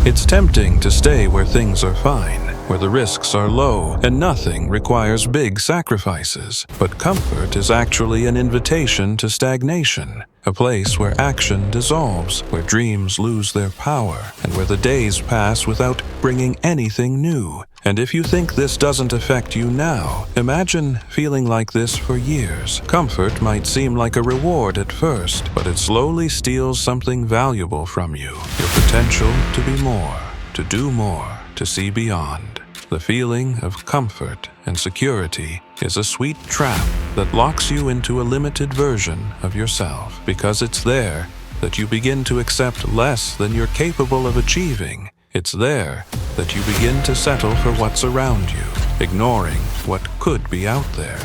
It's tempting to stay where things are fine, where the risks are low and nothing requires big sacrifices. But comfort is actually an invitation to stagnation, a place where action dissolves, where dreams lose their power, and where the days pass without bringing anything new. And if you think this doesn't affect you now, imagine feeling like this for years. Comfort might seem like a reward at first, but it slowly steals something valuable from you. Your potential to be more, to do more, to see beyond. The feeling of comfort and security is a sweet trap that locks you into a limited version of yourself, because it's there that you begin to accept less than you're capable of achieving. It's there that you begin to settle for what's around you, ignoring what could be out there.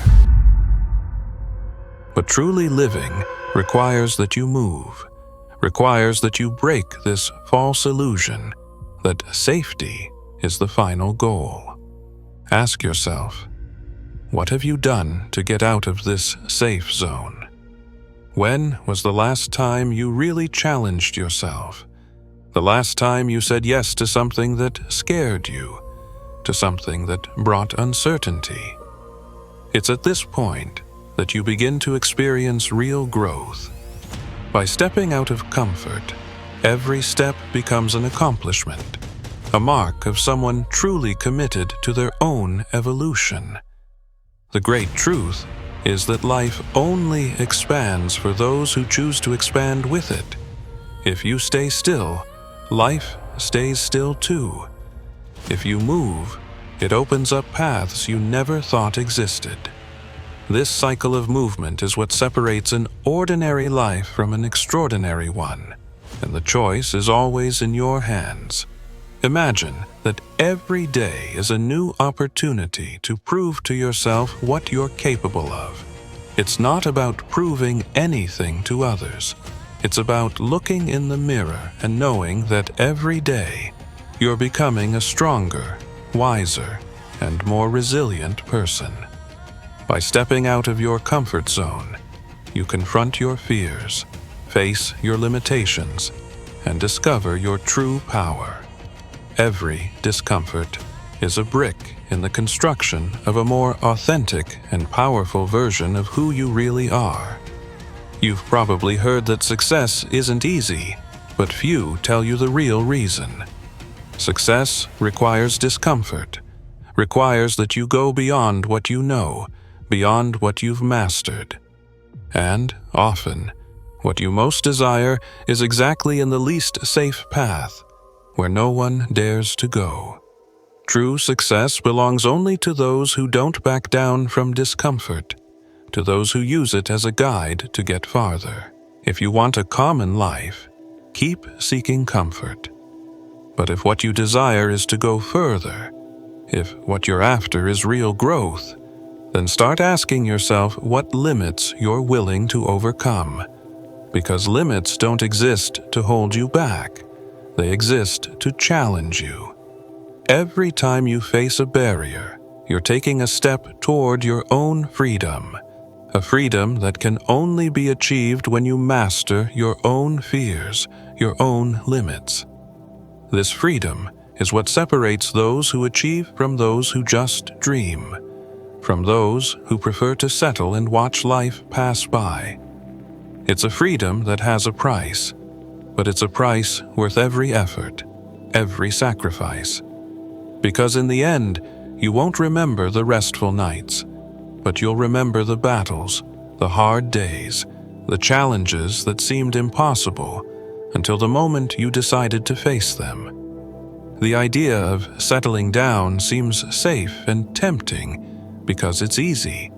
But truly living requires that you move, requires that you break this false illusion that safety is the final goal. Ask yourself, what have you done to get out of this safe zone? When was the last time you really challenged yourself? The last time you said yes to something that scared you, to something that brought uncertainty? It's at this point that you begin to experience real growth. By stepping out of comfort, every step becomes an accomplishment, a mark of someone truly committed to their own evolution. The great truth is that life only expands for those who choose to expand with it. If you stay still, life stays still too. If you move, it opens up paths you never thought existed. This cycle of movement is what separates an ordinary life from an extraordinary one, and the choice is always in your hands. Imagine that every day is a new opportunity to prove to yourself what you're capable of. It's not about proving anything to others. It's about looking in the mirror and knowing that every day you're becoming a stronger, wiser, and more resilient person. By stepping out of your comfort zone, you confront your fears, face your limitations, and discover your true power. Every discomfort is a brick in the construction of a more authentic and powerful version of who you really are. You've probably heard that success isn't easy, but few tell you the real reason. Success requires discomfort, requires that you go beyond what you know, beyond what you've mastered. And often, what you most desire is exactly in the least safe path, where no one dares to go. True success belongs only to those who don't back down from discomfort, to those who use it as a guide to get farther. If you want a common life, keep seeking comfort. But if what you desire is to go further, if what you're after is real growth, then start asking yourself what limits you're willing to overcome. Because limits don't exist to hold you back. They exist to challenge you. Every time you face a barrier, you're taking a step toward your own freedom. A freedom that can only be achieved when you master your own fears, your own limits. This freedom is what separates those who achieve from those who just dream, from those who prefer to settle and watch life pass by. It's a freedom that has a price, but it's a price worth every effort, every sacrifice. Because in the end, you won't remember the restful nights, but you'll remember the battles, the hard days, the challenges that seemed impossible until the moment you decided to face them. The idea of settling down seems safe and tempting because it's easy.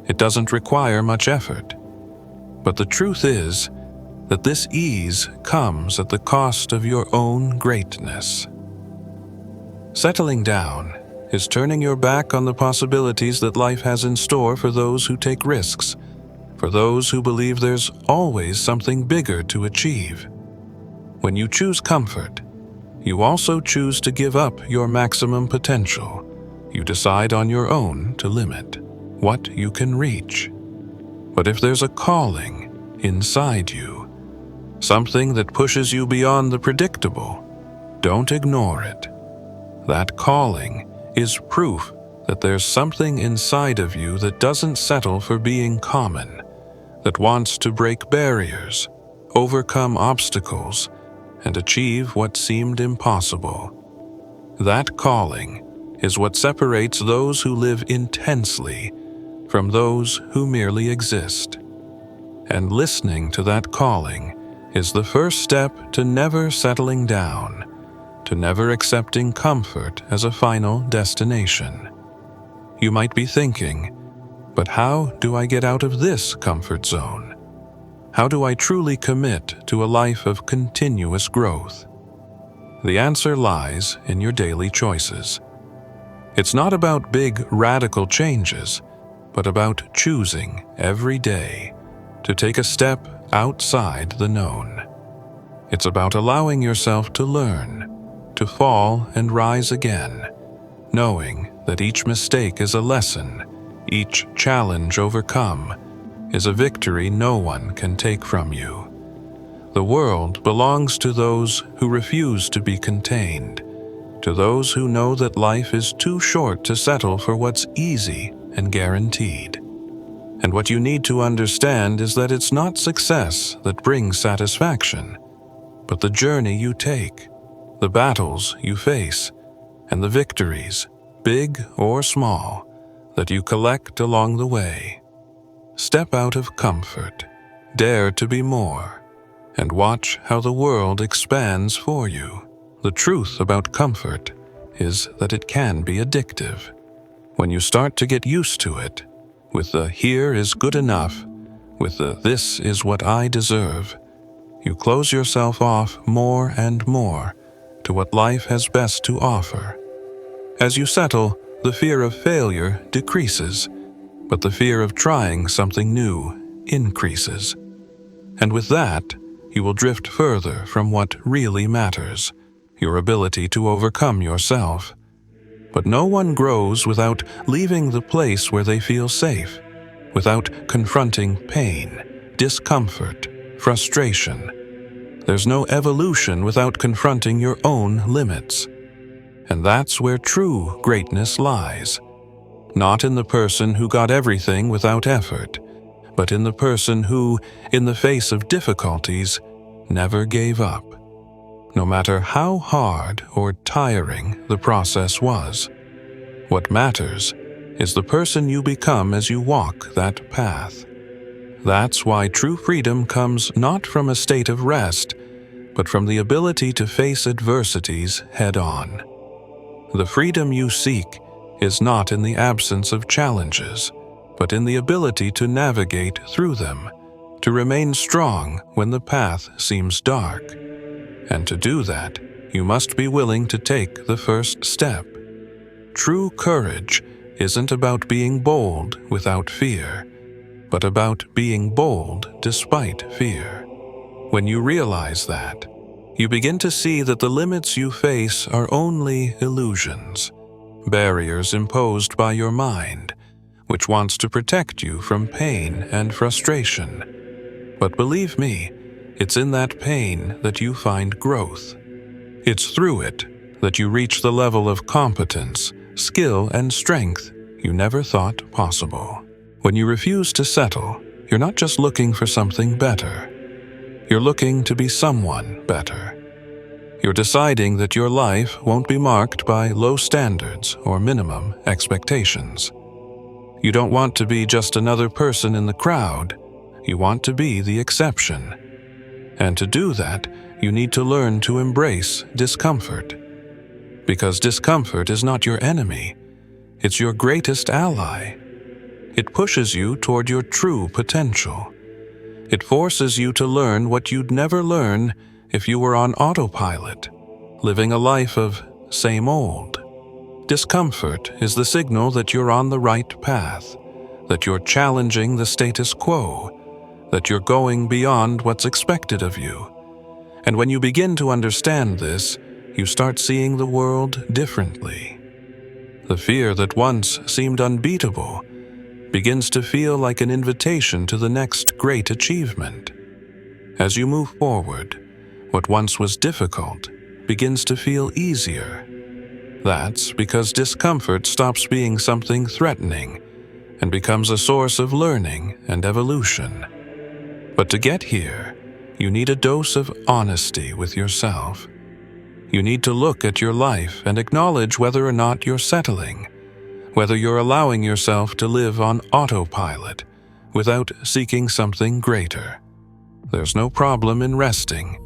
It doesn't require much effort. But the truth is that this ease comes at the cost of your own greatness. Settling down is turning your back on the possibilities that life has in store for those who take risks, for those who believe there's always something bigger to achieve. When you choose comfort, you also choose to give up your maximum potential. You decide on your own to limit what you can reach. But if there's a calling inside you, something that pushes you beyond the predictable, Don't ignore it. That calling is proof that there's something inside of you that doesn't settle for being common, that wants to break barriers, overcome obstacles, and achieve what seemed impossible. That calling is what separates those who live intensely from those who merely exist. And listening to that calling is the first step to never settling down, to never accepting comfort as a final destination. You might be thinking, but how do I get out of this comfort zone? How do I truly commit to a life of continuous growth? The answer lies in your daily choices. It's not about big radical changes, but about choosing every day to take a step outside the known. It's about allowing yourself to learn, to fall and rise again, knowing that each mistake is a lesson, each challenge overcome is a victory no one can take from you. The world belongs to those who refuse to be contained, to those who know that life is too short to settle for what's easy and guaranteed. And what you need to understand is that it's not success that brings satisfaction, but the journey you take, the battles you face, and the victories, big or small, that you collect along the way. Step out of comfort, dare to be more, and watch how the world expands for you. The truth about comfort is that it can be addictive. When you start to get used to it, with the here is good enough, with the this is what I deserve, you close yourself off more and more to what life has best to offer. As you settle, the fear of failure decreases, but the fear of trying something new increases. And with that, you will drift further from what really matters, your ability to overcome yourself. But no one grows without leaving the place where they feel safe, without confronting pain, discomfort, frustration. There's no evolution without confronting your own limits. And that's where true greatness lies. Not in the person who got everything without effort, but in the person who, in the face of difficulties, never gave up. No matter how hard or tiring the process was. What matters is the person you become as you walk that path. That's why true freedom comes not from a state of rest, but from the ability to face adversities head-on. The freedom you seek is not in the absence of challenges, but in the ability to navigate through them, to remain strong when the path seems dark. And to do that, you must be willing to take the first step. True courage isn't about being bold without fear, but about being bold despite fear. When you realize that, you begin to see that the limits you face are only illusions, barriers imposed by your mind, which wants to protect you from pain and frustration. But believe me, it's in that pain that you find growth. It's through it that you reach the level of competence, skill, and strength you never thought possible. When you refuse to settle, you're not just looking for something better. You're looking to be someone better. You're deciding that your life won't be marked by low standards or minimum expectations. You don't want to be just another person in the crowd. You want to be the exception. And to do that, you need to learn to embrace discomfort. Because discomfort is not your enemy. It's your greatest ally. It pushes you toward your true potential. It forces you to learn what you'd never learn if you were on autopilot, living a life of same old. Discomfort is the signal that you're on the right path, that you're challenging the status quo, that you're going beyond what's expected of you. And when you begin to understand this, you start seeing the world differently. The fear that once seemed unbeatable begins to feel like an invitation to the next great achievement. As you move forward, what once was difficult begins to feel easier. That's because discomfort stops being something threatening and becomes a source of learning and evolution. But to get here, you need a dose of honesty with yourself. You need to look at your life and acknowledge whether or not you're settling, whether you're allowing yourself to live on autopilot without seeking something greater. There's no problem in resting,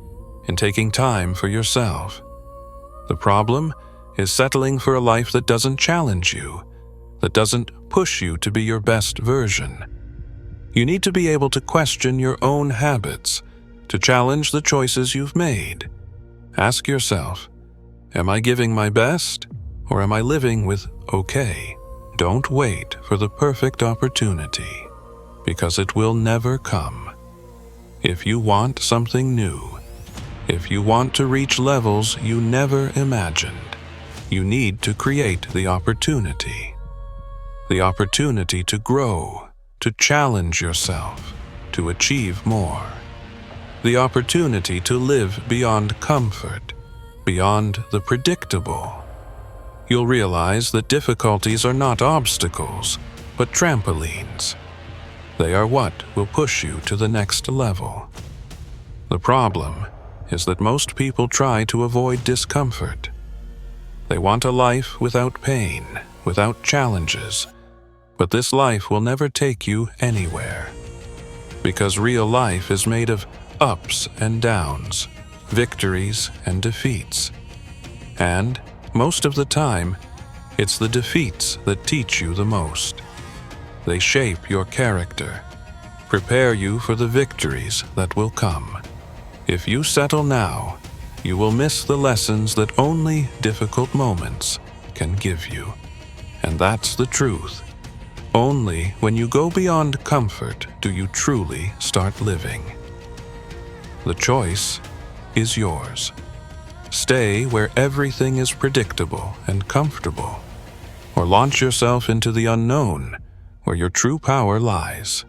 in taking time for yourself. The problem is settling for a life that doesn't challenge you, that doesn't push you to be your best version. You need to be able to question your own habits, to challenge the choices you've made. Ask yourself, am I giving my best, or am I living with okay? Don't wait for the perfect opportunity, because it will never come. If you want something new, if you want to reach levels you never imagined, you need to create the opportunity. The opportunity to grow, to challenge yourself, to achieve more. The opportunity to live beyond comfort, beyond the predictable. You'll realize that difficulties are not obstacles, but trampolines. They are what will push you to the next level. The problem is that most people try to avoid discomfort. They want a life without pain, without challenges, but this life will never take you anywhere. Because real life is made of ups and downs, victories and defeats. And most of the time, it's the defeats that teach you the most. They shape your character, prepare you for the victories that will come. If you settle now, you will miss the lessons that only difficult moments can give you. And that's the truth. Only when you go beyond comfort do you truly start living. The choice is yours. Stay where everything is predictable and comfortable, or launch yourself into the unknown where your true power lies.